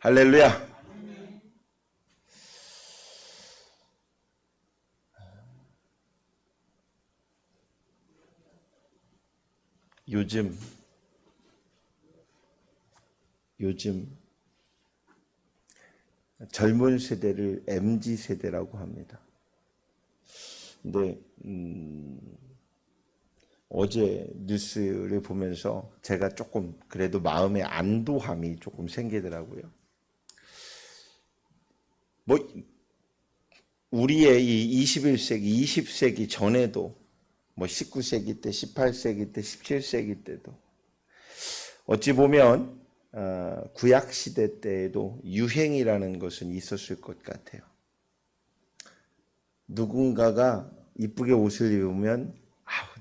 할렐루야. 요즘 젊은 세대를 MZ 세대라고 합니다. 근데 어제 뉴스를 보면서 제가 조금 그래도 마음의 안도함이 조금 생기더라고요. 뭐 우리의 이 21세기, 20세기 전에도 뭐 19세기 때, 18세기 때, 17세기 때도 어찌 보면 구약 시대 때에도 유행이라는 것은 있었을 것 같아요. 누군가가 이쁘게 옷을 입으면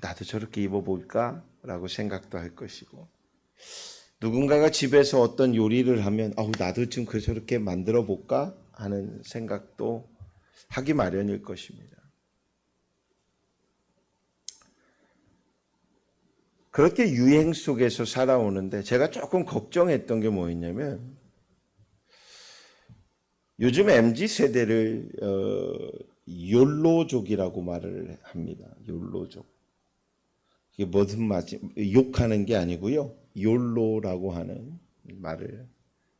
나도 저렇게 입어볼까? 라고 생각도 할 것이고, 누군가가 집에서 어떤 요리를 하면 나도 좀 저렇게 만들어 볼까? 하는 생각도 하기 마련일 것입니다. 그렇게 유행 속에서 살아오는데 제가 조금 걱정했던 게 뭐였냐면, 요즘 MZ 세대를 욜로족이라고 말을 합니다. 욜로족. 이게 무슨 말인지 욕하는 게 아니고요. 욜로라고 하는 말을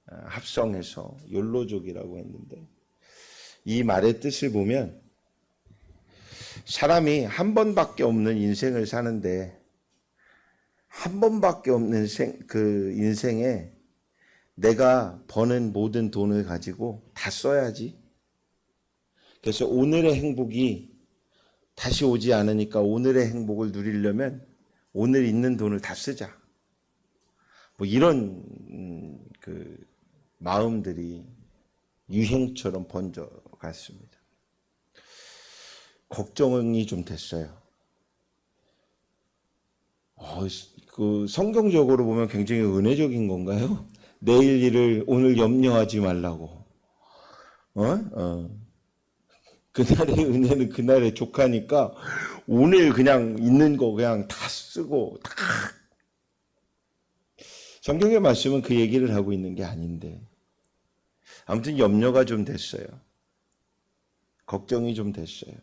합성해서 욜로족이라고 했는데, 이 말의 뜻을 보면 사람이 한 번밖에 없는 인생을 사는데 한 번밖에 없는 그 인생에 내가 버는 모든 돈을 가지고 다 써야지. 그래서 오늘의 행복이 다시 오지 않으니까 오늘의 행복을 누리려면 오늘 있는 돈을 다 쓰자. 뭐 이런 그 마음들이 유행처럼 번져갔습니다. 걱정이 좀 됐어요. 그 성경적으로 보면 굉장히 은혜적인 건가요? 내일 일을 오늘 염려하지 말라고. 그날의 은혜는 그날의 족하니까 오늘 그냥 있는 거 그냥 다 쓰고 다. 성경의 말씀은 그 얘기를 하고 있는 게 아닌데, 아무튼 염려가 좀 됐어요. 걱정이 좀 됐어요.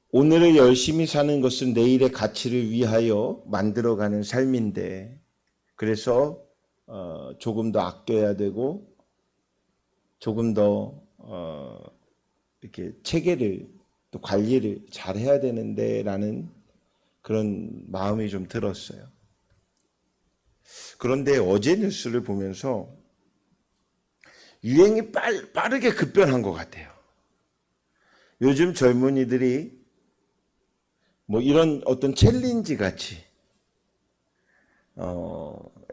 오늘을 열심히 사는 것은 내일의 가치를 위하여 만들어가는 삶인데, 그래서 조금 더 아껴야 되고 조금 더 이렇게 체계를 또 관리를 잘 해야 되는데라는 그런 마음이 좀 들었어요. 그런데 어제 뉴스를 보면서 유행이 빠르게 급변한 것 같아요. 요즘 젊은이들이 뭐 이런 어떤 챌린지 같이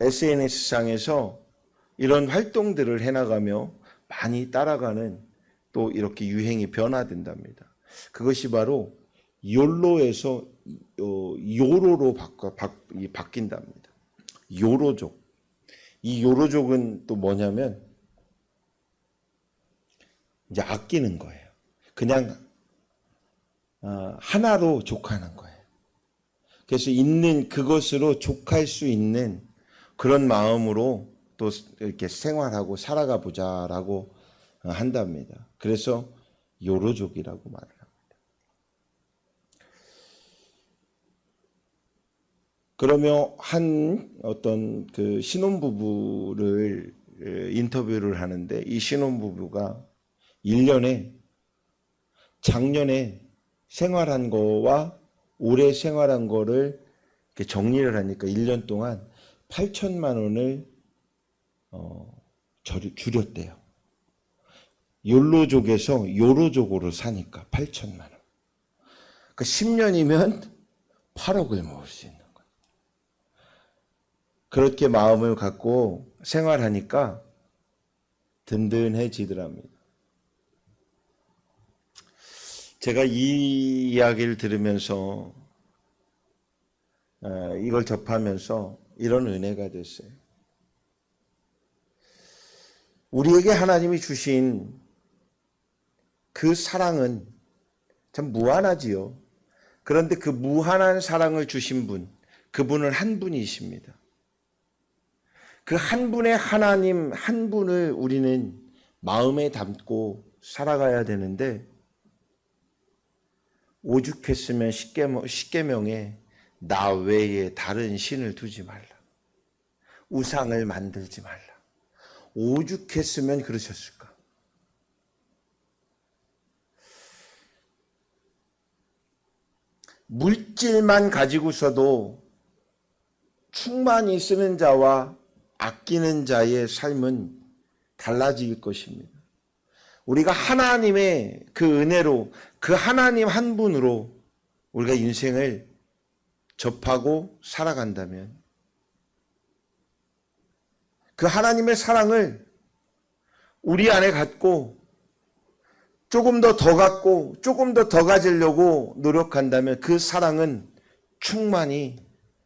SNS상에서 이런 활동들을 해나가며 많이 따라가는, 또 이렇게 유행이 변화된답니다. 그것이 바로 욜로에서 요로로 바뀐답니다. 요로족. 이 요로족은 또 뭐냐면 이제 아끼는 거예요. 그냥 하나로 족하는 거예요. 그래서 있는 그것으로 족할 수 있는 그런 마음으로 또 이렇게 생활하고 살아가 보자라고 한답니다. 그래서 요로족이라고 말을 합니다. 그러며 한 어떤 그 신혼부부를 인터뷰를 하는데, 이 신혼부부가 1년에 작년에 생활한 거와 올해 생활한 거를 이렇게 정리를 하니까 1년 동안 8천만 원을 줄였대요. 욜로족에서 요로족으로 사니까 8천만 원. 그러니까 10년이면 8억을 모을 수 있는 거예요. 그렇게 마음을 갖고 생활하니까 든든해지더랍니다. 제가 이 이야기를 들으면서 이걸 접하면서 이런 은혜가 됐어요. 우리에게 하나님이 주신 그 사랑은 참 무한하지요. 그런데 그 무한한 사랑을 주신 분, 그분은 한 분이십니다. 그 한 분의 하나님 한 분을 우리는 마음에 담고 살아가야 되는데, 오죽했으면 십계명에 나 외에 다른 신을 두지 말라, 우상을 만들지 말라, 오죽했으면 그러셨을까? 물질만 가지고서도 충만히 쓰는 자와 아끼는 자의 삶은 달라질 것입니다. 우리가 하나님의 그 은혜로, 그 하나님 한 분으로 우리가 인생을 접하고 살아간다면, 그 하나님의 사랑을 우리 안에 갖고 조금 더 갖고 조금 더 가지려고 노력한다면, 그 사랑은 충만히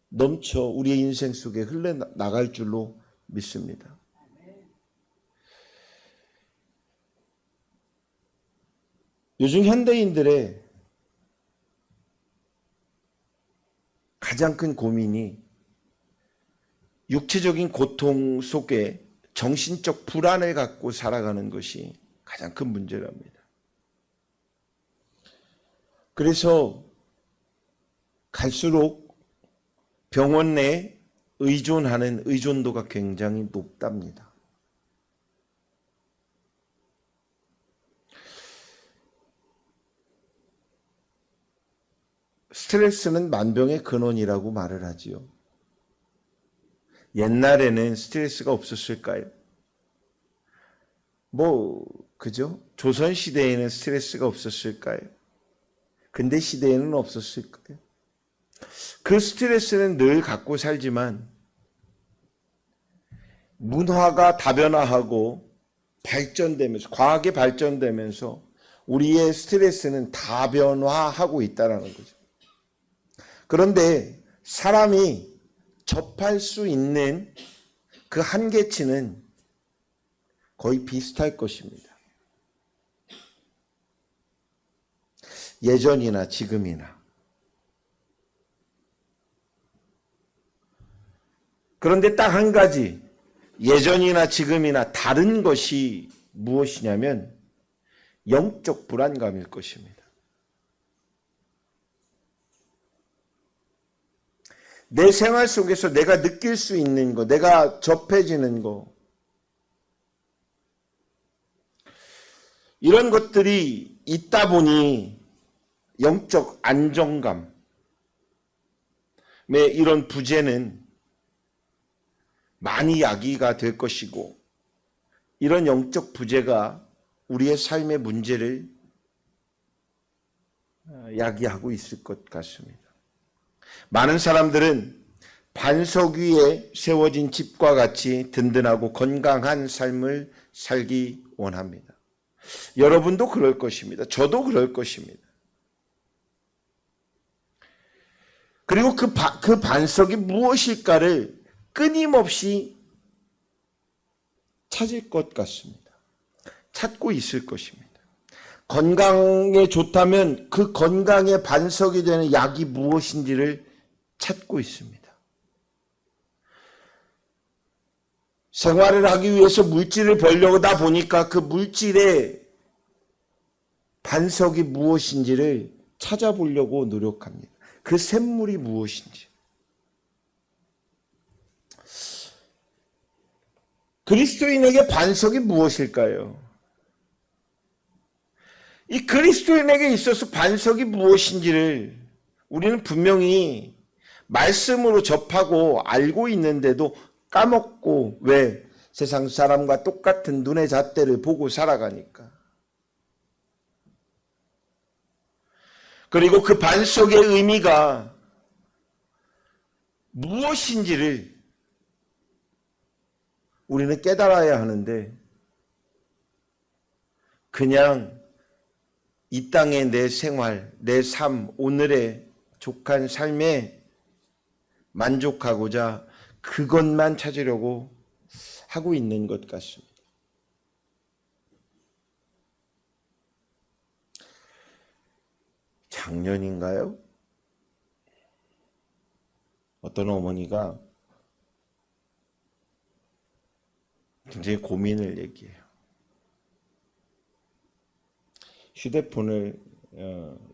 넘쳐 우리의 인생 속에 흘러나갈 줄로 믿습니다. 요즘 현대인들의 가장 큰 고민이 육체적인 고통 속에 정신적 불안을 갖고 살아가는 것이 가장 큰 문제랍니다. 그래서 갈수록 병원 내에 의존하는 의존도가 굉장히 높답니다. 스트레스는 만병의 근원이라고 말을 하지요. 옛날에는 스트레스가 없었을까요? 그죠? 조선시대에는 스트레스가 없었을까요? 근대 시대에는 없었을까요? 그 스트레스는 늘 갖고 살지만, 문화가 다변화하고 발전되면서, 과학이 발전되면서 우리의 스트레스는 다변화하고 있다는 거죠. 그런데 사람이 접할 수 있는 그 한계치는 거의 비슷할 것입니다. 예전이나 지금이나. 그런데 딱 한 가지, 예전이나 지금이나 다른 것이 무엇이냐면 영적 불안감일 것입니다. 내 생활 속에서 내가 느낄 수 있는 거, 내가 접해지는 거, 이런 것들이 있다 보니 영적 안정감의 이런 부재는 많이 야기가 될 것이고, 이런 영적 부재가 우리의 삶의 문제를 야기하고 있을 것 같습니다. 많은 사람들은 반석 위에 세워진 집과 같이 든든하고 건강한 삶을 살기 원합니다. 여러분도 그럴 것입니다. 저도 그럴 것입니다. 그리고 그 반석이 무엇일까를 끊임없이 찾을 것 같습니다. 찾고 있을 것입니다. 건강에 좋다면 그 건강의 반석이 되는 약이 무엇인지를 찾고 있습니다. 생활을 하기 위해서 물질을 벌려다 보니까 그 물질의 반석이 무엇인지를 찾아보려고 노력합니다. 그 샘물이 무엇인지. 그리스도인에게 반석이 무엇일까요? 이 그리스도인에게 있어서 반석이 무엇인지를 우리는 분명히 말씀으로 접하고 알고 있는데도 까먹고, 왜? 세상 사람과 똑같은 눈의 잣대를 보고 살아가니까. 그리고 그 반석의 의미가 무엇인지를 우리는 깨달아야 하는데, 그냥 이 땅의 내 생활, 내 삶, 오늘의 족한 삶에 만족하고자 그것만 찾으려고 하고 있는 것 같습니다. 작년인가요? 어떤 어머니가 굉장히 고민을 얘기해요. 휴대폰을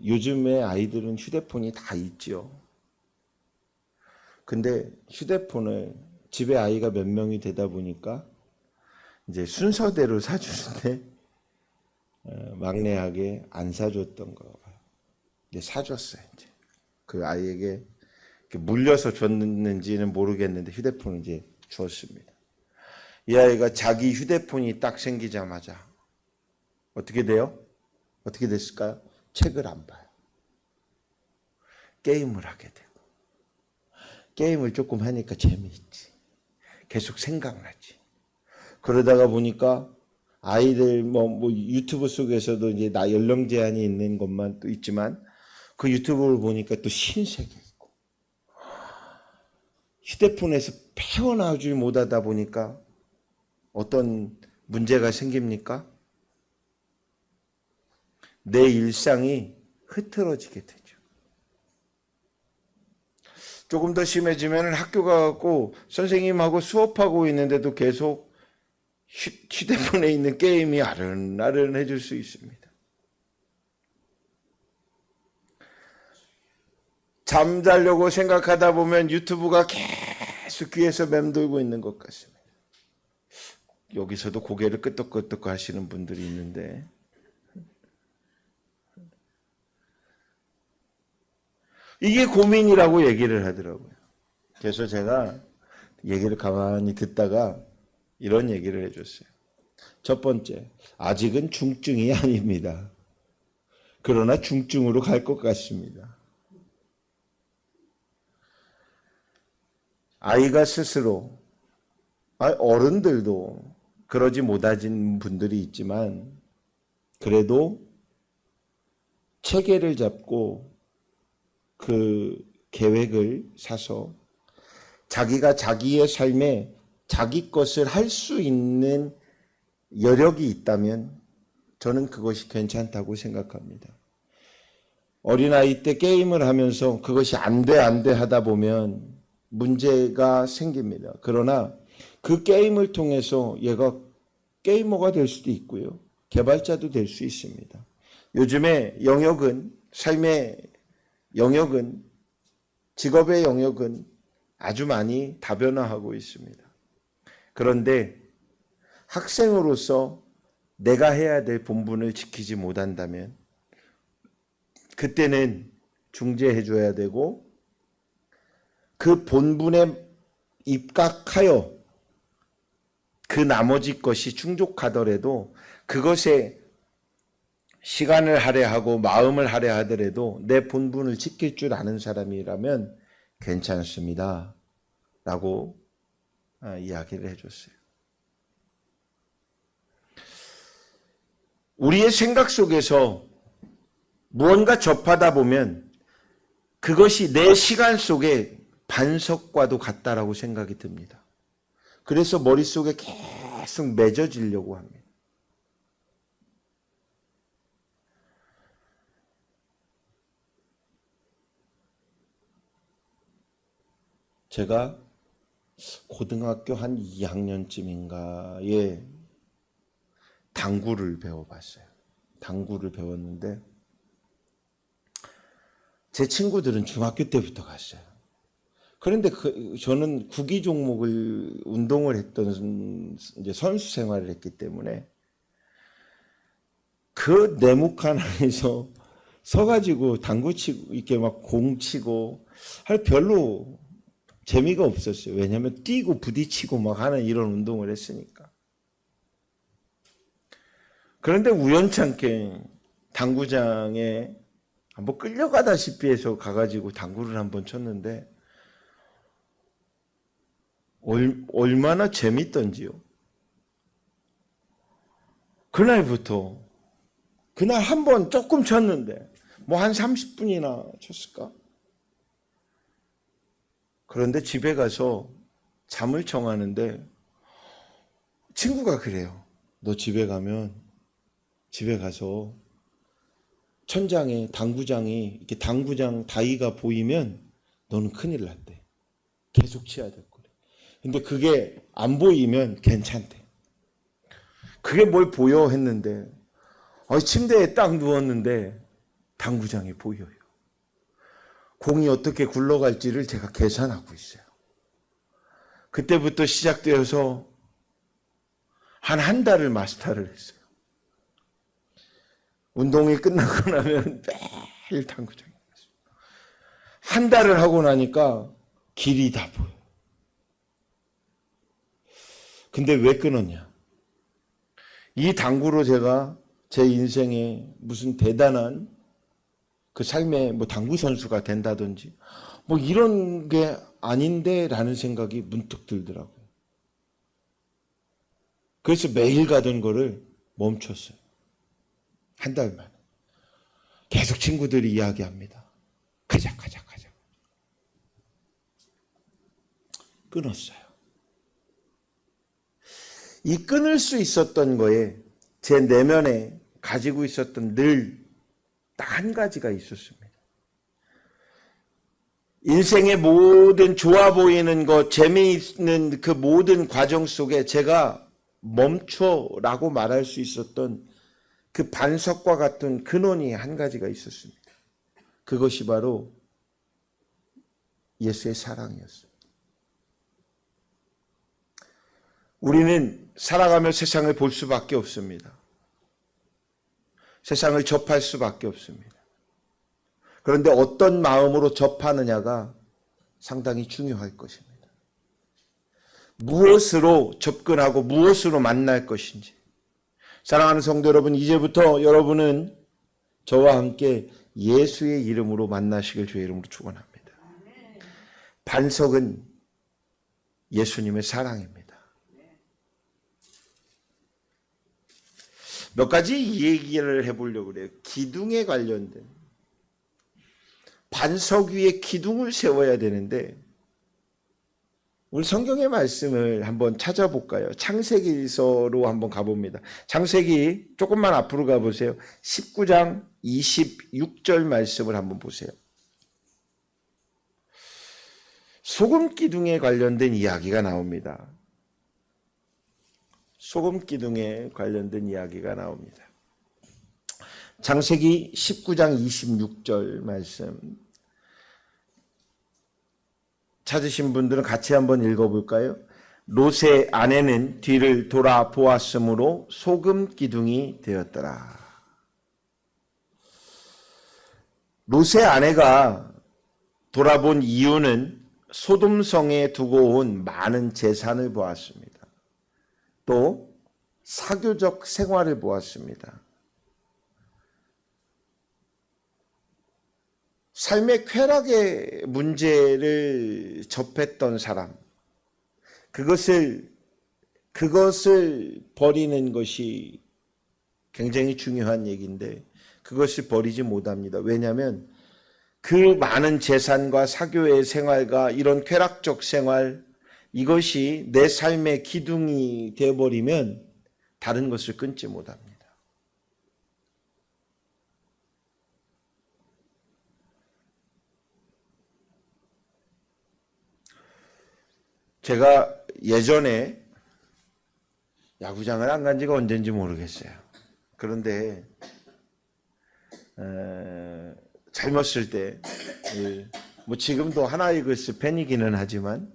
요즘에 아이들은 휴대폰이 다 있죠. 근데 휴대폰을 집에 아이가 몇 명이 되다 보니까 이제 순서대로 사주는데 막내에게 안 사줬던 거 이제 사줬어요. 이제 그 아이에게 물려서 줬는지는 모르겠는데 휴대폰을 이제 주었습니다. 이 아이가 자기 휴대폰이 딱 생기자마자 어떻게 돼요? 어떻게 됐을까요? 책을 안 봐요. 게임을 하게 되고 게임을 조금 하니까 재미있지. 계속 생각나지. 그러다가 보니까 아이들 뭐 유튜브 속에서도 이제 나 연령 제한이 있는 것만 또 있지만 그 유튜브를 보니까 또 신세계 있고 휴대폰에서 헤어나오지 못하다 보니까 어떤 문제가 생깁니까? 내 일상이 흐트러지게 되죠. 조금 더 심해지면 학교 가고 선생님하고 수업하고 있는데도 계속 휴대폰에 있는 게임이 아른아른해질 수 있습니다. 잠자려고 생각하다 보면 유튜브가 계속 귀에서 맴돌고 있는 것 같습니다. 여기서도 고개를 끄덕끄덕 하시는 분들이 있는데 이게 고민이라고 얘기를 하더라고요. 그래서 제가 얘기를 가만히 듣다가 이런 얘기를 해줬어요. 첫 번째, 아직은 중증이 아닙니다. 그러나 중증으로 갈 것 같습니다. 아이가 스스로, 어른들도 그러지 못하신 분들이 있지만 그래도 체계를 잡고 그 계획을 사서 자기가 자기의 삶에 자기 것을 할 수 있는 여력이 있다면 저는 그것이 괜찮다고 생각합니다. 어린아이 때 게임을 하면서 그것이 안 돼 하다 보면 문제가 생깁니다. 그러나 그 게임을 통해서 얘가 게이머가 될 수도 있고요. 개발자도 될 수 있습니다. 요즘에 영역은, 삶의 영역은, 직업의 영역은 아주 많이 다변화하고 있습니다. 그런데 학생으로서 내가 해야 될 본분을 지키지 못한다면 그때는 중재해 줘야 되고 그 본분에 입각하여 그 나머지 것이 충족하더라도 그것에 시간을 할애하고 마음을 할애하더라도 내 본분을 지킬 줄 아는 사람이라면 괜찮습니다. 라고 이야기를 해줬어요. 우리의 생각 속에서 무언가 접하다 보면 그것이 내 시간 속에 반석과도 같다라고 생각이 듭니다. 그래서 머릿속에 계속 맺어지려고 합니다. 제가 고등학교 한 2학년쯤인가에 당구를 배워봤어요. 당구를 배웠는데 제 친구들은 중학교 때부터 갔어요. 그런데 저는 구기 종목을 운동을 했던 이제 선수 생활을 했기 때문에 그 네모칸 안에서 서가지고 당구 치고 이렇게 막 공 치고 할 별로 재미가 없었어요. 왜냐하면 뛰고 부딪히고 막 하는 이런 운동을 했으니까. 그런데 우연찮게 당구장에 한번 끌려가다시피 해서 가가지고 당구를 한번 쳤는데 얼마나 재밌던지요. 그날부터 그날 한번 조금 쳤는데 뭐 한 30분이나 쳤을까? 그런데 집에 가서 잠을 청하는데 친구가 그래요. 너 집에 가서 천장에 당구장이 이렇게 당구장 다이가 보이면 너는 큰일 났대. 계속 치야 될 거래. 근데 그게 안 보이면 괜찮대. 그게 뭘 보여 했는데 침대에 딱 누웠는데 당구장이 보여요. 공이 어떻게 굴러갈지를 제가 계산하고 있어요. 그때부터 시작되어서 한 달을 마스터를 했어요. 운동이 끝나고 나면 매일 당구장에 갔어요. 한 달을 하고 나니까 길이 다 보여요. 근데 왜 끊었냐? 이 당구로 제가 제 인생에 무슨 대단한 그 삶의 당구 선수가 된다든지 이런 게 아닌데 라는 생각이 문득 들더라고요. 그래서 매일 가던 거를 멈췄어요. 한 달 만에. 계속 친구들이 이야기합니다. 가자. 끊었어요. 이 끊을 수 있었던 거에 제 내면에 가지고 있었던 늘 딱 한 가지가 있었습니다. 인생의 모든 좋아 보이는 것, 재미있는 그 모든 과정 속에 제가 멈춰라고 말할 수 있었던 그 반석과 같은 근원이 한 가지가 있었습니다. 그것이 바로 예수의 사랑이었습니다. 우리는 살아가며 세상을 볼 수밖에 없습니다. 세상을 접할 수밖에 없습니다. 그런데 어떤 마음으로 접하느냐가 상당히 중요할 것입니다. 무엇으로 접근하고 무엇으로 만날 것인지. 사랑하는 성도 여러분, 이제부터 여러분은 저와 함께 예수의 이름으로 만나시길 주의 이름으로 축원합니다. 반석은 예수님의 사랑입니다. 몇 가지 얘기를 해보려고 그래요. 기둥에 관련된 반석 위에 기둥을 세워야 되는데 우리 성경의 말씀을 한번 찾아볼까요? 창세기서로 한번 가봅니다. 창세기 조금만 앞으로 가보세요. 19장 26절 말씀을 한번 보세요. 소금 기둥에 관련된 이야기가 나옵니다. 소금 기둥에 관련된 이야기가 나옵니다. 창세기 19장 26절 말씀 찾으신 분들은 같이 한번 읽어볼까요? 롯의 아내는 뒤를 돌아보았으므로 소금 기둥이 되었더라. 롯의 아내가 돌아본 이유는 소돔성에 두고 온 많은 재산을 보았습니다. 또 사교적 생활을 보았습니다. 삶의 쾌락의 문제를 접했던 사람, 그것을 버리는 것이 굉장히 중요한 얘기인데 그것을 버리지 못합니다. 왜냐하면 그 많은 재산과 사교의 생활과 이런 쾌락적 생활, 이것이 내 삶의 기둥이 되어버리면 다른 것을 끊지 못합니다. 제가 예전에 야구장을 안 간 지가 언젠지 모르겠어요. 그런데 젊었을 때 지금도 하나이글스 팬이기는 하지만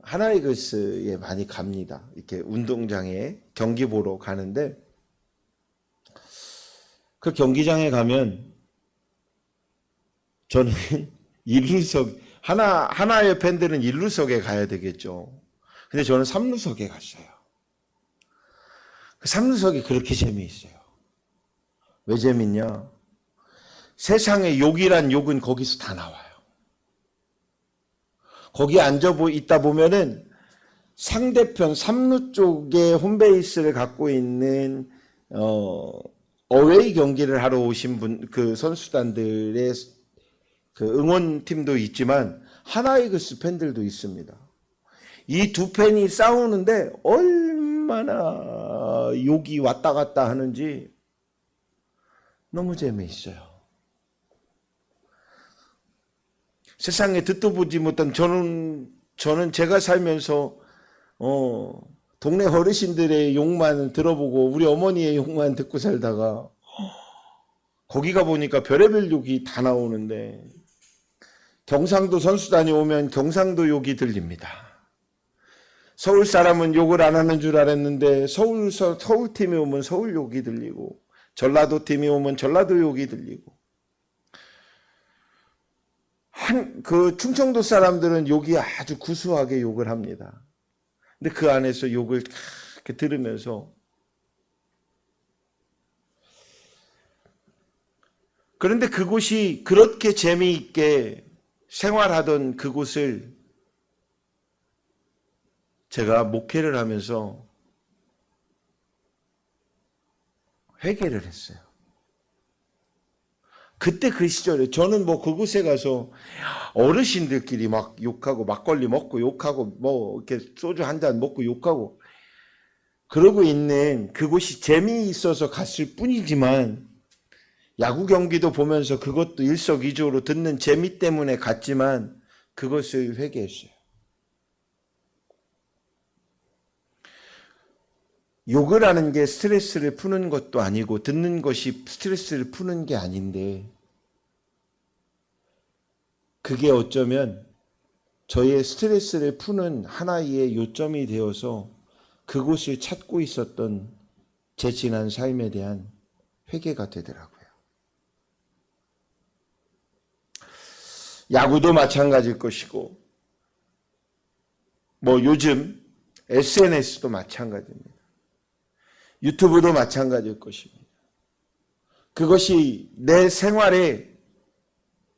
하나이글스에 많이 갑니다. 이렇게 운동장에 경기 보러 가는데 그 경기장에 가면 저는 일루석 하나의 팬들은 1루석에 가야 되겠죠. 근데 저는 3루석에 갔어요. 그 3루석이 그렇게 재미있어요. 왜 재밌냐? 세상에 욕이란 욕은 거기서 다 나와요. 거기 앉아 있다 보면은 상대편 3루 쪽에 홈베이스를 갖고 있는 어웨이 경기를 하러 오신 그 선수단들의 그 응원팀도 있지만 하나이글스 팬들도 있습니다. 이 두 팬이 싸우는데 얼마나 욕이 왔다 갔다 하는지 너무 재미있어요. 세상에 듣도 보지 못한 저는 제가 살면서 동네 어르신들의 욕만 들어보고 우리 어머니의 욕만 듣고 살다가 거기 가보니까 별의별 욕이 다 나오는데 경상도 선수단이 오면 경상도 욕이 들립니다. 서울 사람은 욕을 안 하는 줄 알았는데 서울팀이 오면 서울 욕이 들리고 전라도 팀이 오면 전라도 욕이 들리고 그 충청도 사람들은 욕이 아주 구수하게 욕을 합니다. 근데 그 안에서 욕을 이렇게 들으면서 그런데 그곳이 그렇게 재미있게 생활하던 그곳을 제가 목회를 하면서 회개를 했어요. 그때 그 시절에 저는 뭐 그곳에 가서 어르신들끼리 막 욕하고 막걸리 먹고 욕하고 뭐 이렇게 소주 한 잔 먹고 욕하고 그러고 있는 그곳이 재미있어서 갔을 뿐이지만 야구 경기도 보면서 그것도 일석이조로 듣는 재미 때문에 갔지만 그것을 회개했어요. 욕을 하는 게 스트레스를 푸는 것도 아니고 듣는 것이 스트레스를 푸는 게 아닌데 그게 어쩌면 저의 스트레스를 푸는 하나의 요점이 되어서 그곳을 찾고 있었던 제 지난 삶에 대한 회개가 되더라고요. 야구도 마찬가지일 것이고 뭐 요즘 SNS도 마찬가지입니다. 유튜브도 마찬가지일 것입니다. 그것이 내 생활의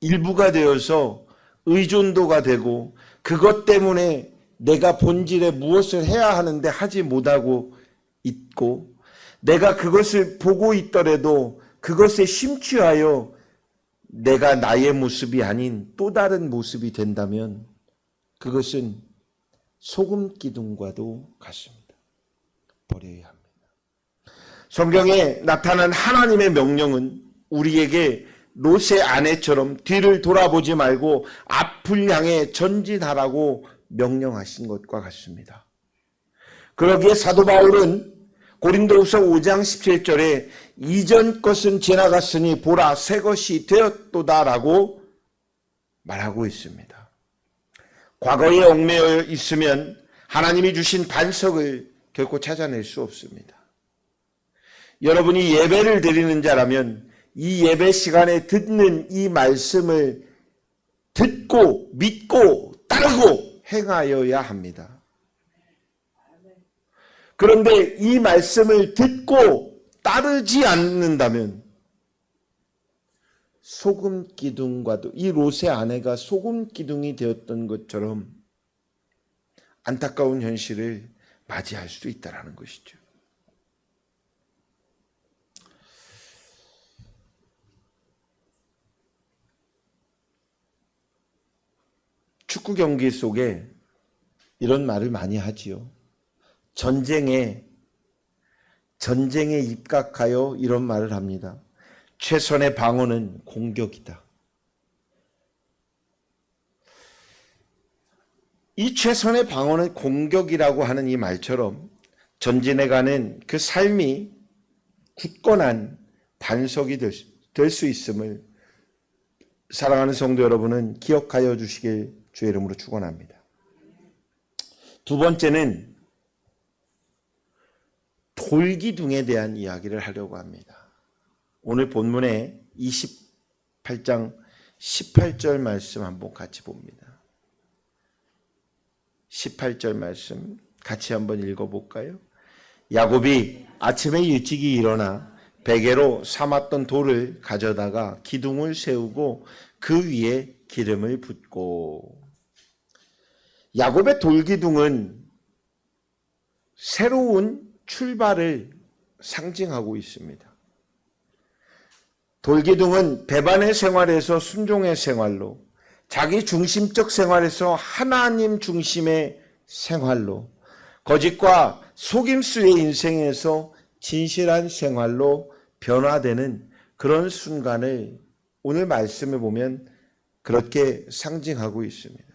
일부가 되어서 의존도가 되고 그것 때문에 내가 본질에 무엇을 해야 하는데 하지 못하고 있고 내가 그것을 보고 있더라도 그것에 심취하여 내가 나의 모습이 아닌 또 다른 모습이 된다면 그것은 소금 기둥과도 같습니다. 버려야 합니다. 성경에 나타난 하나님의 명령은 우리에게 롯의 아내처럼 뒤를 돌아보지 말고 앞을 향해 전진하라고 명령하신 것과 같습니다. 그러기에 사도 바울은 고린도후서 5장 17절에 이전 것은 지나갔으니 보라 새 것이 되었도다라고 말하고 있습니다. 과거에 얽매여 있으면 하나님이 주신 반석을 결코 찾아낼 수 없습니다. 여러분이 예배를 드리는 자라면 이 예배 시간에 듣는 이 말씀을 듣고 믿고 따르고 행하여야 합니다. 그런데 이 말씀을 듣고 따르지 않는다면 소금 기둥과도 이 롯의 아내가 소금 기둥이 되었던 것처럼 안타까운 현실을 맞이할 수 있다는 것이죠. 축구 경기 속에 이런 말을 많이 하지요. 전쟁에 입각하여 이런 말을 합니다. 최선의 방어는 공격이다. 이 최선의 방어는 공격이라고 하는 이 말처럼 전진해 가는 그 삶이 굳건한 반석이 될 수 있음을 사랑하는 성도 여러분은 기억하여 주시길 주의 이름으로 축원합니다. 두 번째는 돌기둥에 대한 이야기를 하려고 합니다. 오늘 본문의 28장 18절 말씀 한번 같이 봅니다. 18절 말씀 같이 한번 읽어볼까요? 야곱이 아침에 일찍이 일어나 베개로 삼았던 돌을 가져다가 기둥을 세우고 그 위에 기름을 붓고 야곱의 돌기둥은 새로운 출발을 상징하고 있습니다. 돌기둥은 배반의 생활에서 순종의 생활로 자기 중심적 생활에서 하나님 중심의 생활로 거짓과 속임수의 인생에서 진실한 생활로 변화되는 그런 순간을 오늘 말씀을 보면 그렇게 상징하고 있습니다.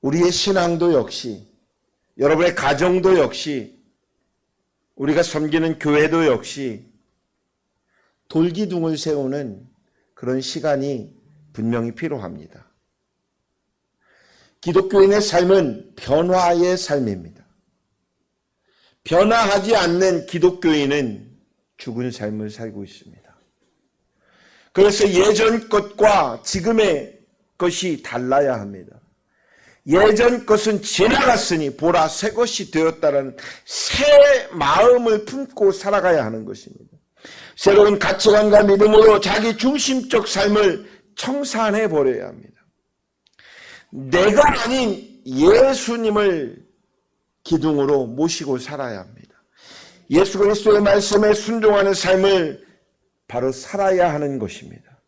우리의 신앙도 역시, 여러분의 가정도 역시, 우리가 섬기는 교회도 역시 돌기둥을 세우는 그런 시간이 분명히 필요합니다. 기독교인의 삶은 변화의 삶입니다. 변화하지 않는 기독교인은 죽은 삶을 살고 있습니다. 그래서 예전 것과 지금의 것이 달라야 합니다. 예전 것은 지나갔으니 보라 새 것이 되었다라는 새 마음을 품고 살아가야 하는 것입니다. 새로운 가치관과 믿음으로 자기 중심적 삶을 청산해 버려야 합니다. 내가 아닌 예수님을 기둥으로 모시고 살아야 합니다. 예수 그리스도의 말씀에 순종하는 삶을 바로 살아야 하는 것입니다.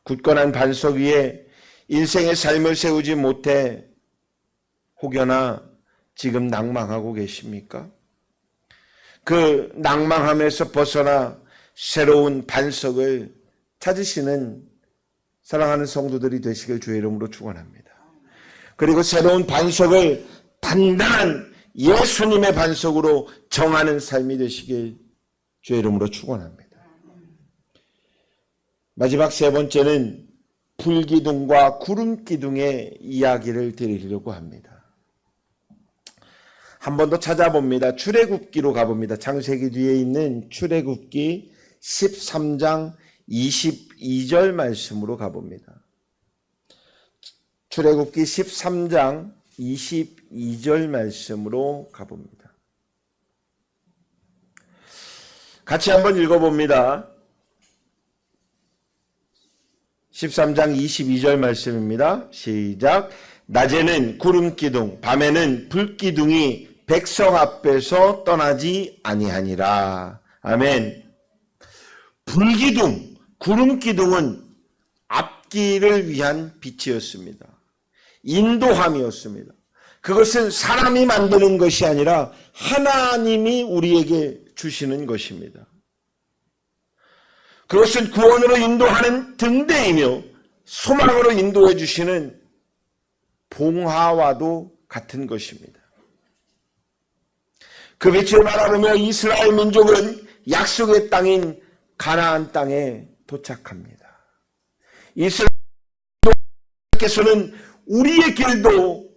굳건한 반석 위에 인생의 삶을 세우지 못해 혹여나 지금 낭망하고 계십니까? 그 낭망함에서 벗어나 새로운 반석을 찾으시는 사랑하는 성도들이 되시길 주의 이름으로 축원합니다. 그리고 새로운 반석을 단단한 예수님의 반석으로 정하는 삶이 되시길 주의 이름으로 축원합니다. 마지막 세 번째는 불기둥과 구름기둥의 이야기를 드리려고 합니다. 한 번 더 찾아봅니다. 출애굽기로 가봅니다. 창세기 뒤에 있는 출애굽기 13장 22절 말씀으로 가봅니다. 출애굽기 13장 22절 말씀으로 가봅니다. 같이 한번 읽어봅니다. 13장 22절 말씀입니다. 시작. 낮에는 구름기둥, 밤에는 불기둥이 백성 앞에서 떠나지 아니하니라. 아멘. 불기둥, 구름기둥은 앞길을 위한 빛이었습니다. 인도함이었습니다. 그것은 사람이 만드는 것이 아니라 하나님이 우리에게 주시는 것입니다. 그것은 구원으로 인도하는 등대이며 소망으로 인도해 주시는 봉화와도 같은 것입니다. 그 빛을 바라보며 이스라엘 민족은 약속의 땅인 가나안 땅에 도착합니다. 이스라엘께서는 우리의 길도,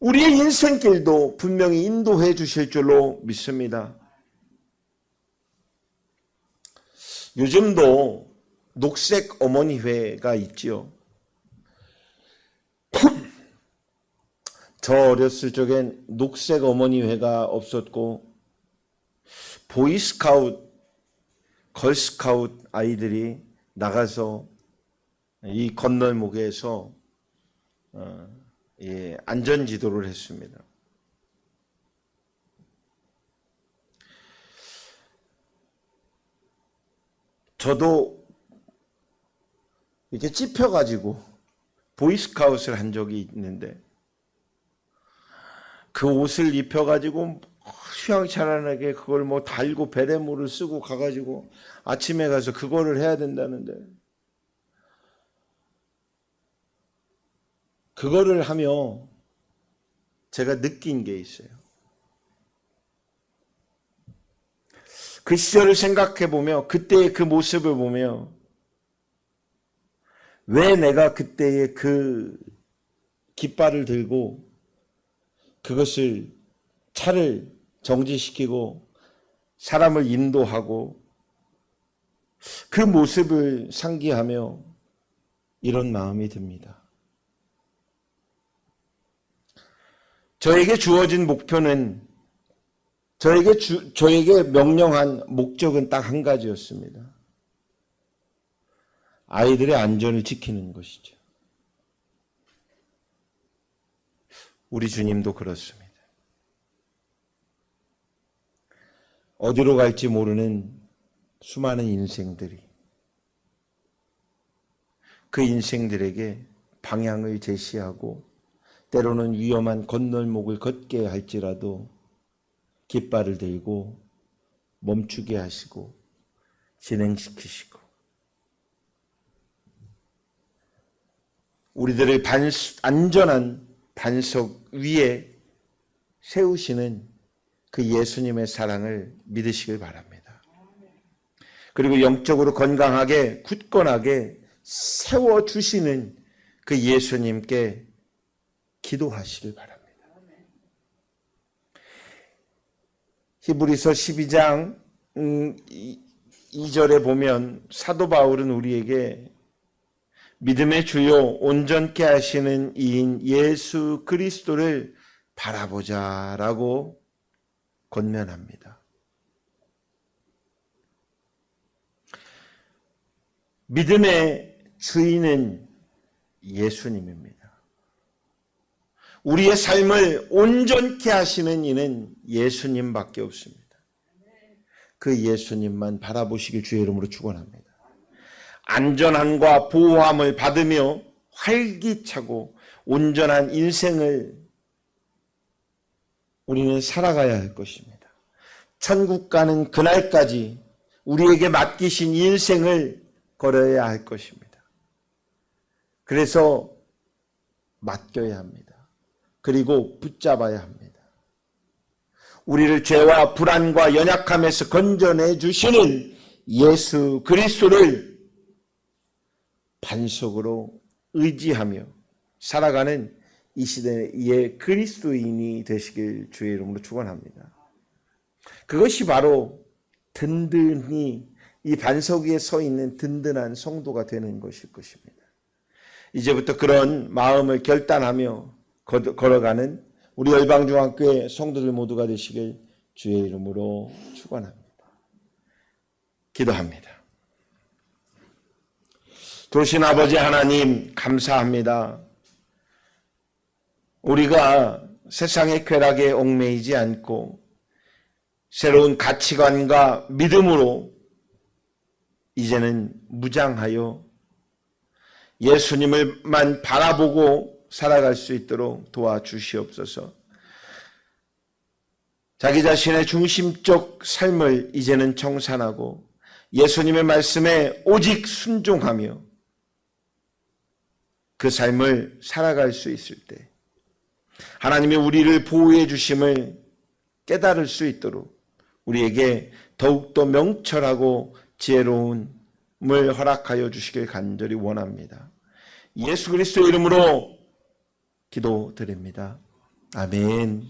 우리의 인생길도 분명히 인도해 주실 줄로 믿습니다. 요즘도 녹색 어머니회가 있지요. 저 어렸을 적엔 녹색 어머니회가 없었고 보이스카웃, 걸스카웃 아이들이 나가서 이 건널목에서 안전지도를 했습니다. 저도 이렇게 찝혀가지고 보이스카웃을 한 적이 있는데 그 옷을 입혀가지고 휘황찬란하게 그걸 뭐 달고 베레모를 쓰고 가가지고 아침에 가서 그거를 해야 된다는데 그거를 하며 제가 느낀 게 있어요. 그 시절을 생각해 보며 그때의 그 모습을 보며 왜 내가 그때의 그 깃발을 들고 그것을 차를 정지시키고 사람을 인도하고 그 모습을 상기하며 이런 마음이 듭니다. 저에게 주어진 목표는 저에게 명령한 목적은 딱 한 가지였습니다. 아이들의 안전을 지키는 것이죠. 우리 주님도 그렇습니다. 어디로 갈지 모르는 수많은 인생들이 그 인생들에게 방향을 제시하고 때로는 위험한 건널목을 걷게 할지라도 깃발을 들고 멈추게 하시고 진행시키시고 우리들을 안전한 반석 위에 세우시는 그 예수님의 사랑을 믿으시길 바랍니다. 그리고 영적으로 건강하게 굳건하게 세워주시는 그 예수님께 기도하시길 바랍니다. 히브리서 12장 2절에 보면 사도 바울은 우리에게 믿음의 주요 온전케 하시는 이인 예수 그리스도를 바라보자라고 권면합니다. 믿음의 주인은 예수님입니다. 우리의 삶을 온전케 하시는 이는 예수님밖에 없습니다. 그 예수님만 바라보시길 주의 이름으로 축원합니다. 안전함과 보호함을 받으며 활기차고 온전한 인생을 우리는 살아가야 할 것입니다. 천국 가는 그날까지 우리에게 맡기신 인생을 걸어야 할 것입니다. 그래서 맡겨야 합니다. 그리고 붙잡아야 합니다. 우리를 죄와 불안과 연약함에서 건져내 주시는 예수 그리스도를 반석으로 의지하며 살아가는 이 시대의 그리스도인이 되시길 주의 이름으로 축원합니다. 그것이 바로 든든히 이 반석 위에 서 있는 든든한 성도가 되는 것일 것입니다. 이제부터 그런 마음을 결단하며 걸어가는 우리 열방중앙교회 성도들 모두가 되시길 주의 이름으로 축원합니다. 기도합니다. 도신 아버지 하나님 감사합니다. 우리가 세상의 쾌락에 얽매이지 않고 새로운 가치관과 믿음으로 이제는 무장하여 예수님을만 바라보고 살아갈 수 있도록 도와주시옵소서. 자기 자신의 중심적 삶을 이제는 청산하고 예수님의 말씀에 오직 순종하며 그 삶을 살아갈 수 있을 때 하나님이 우리를 보호해 주심을 깨달을 수 있도록 우리에게 더욱더 명철하고 지혜로움을 허락하여 주시길 간절히 원합니다. 예수 그리스도의 이름으로 기도드립니다. 아멘.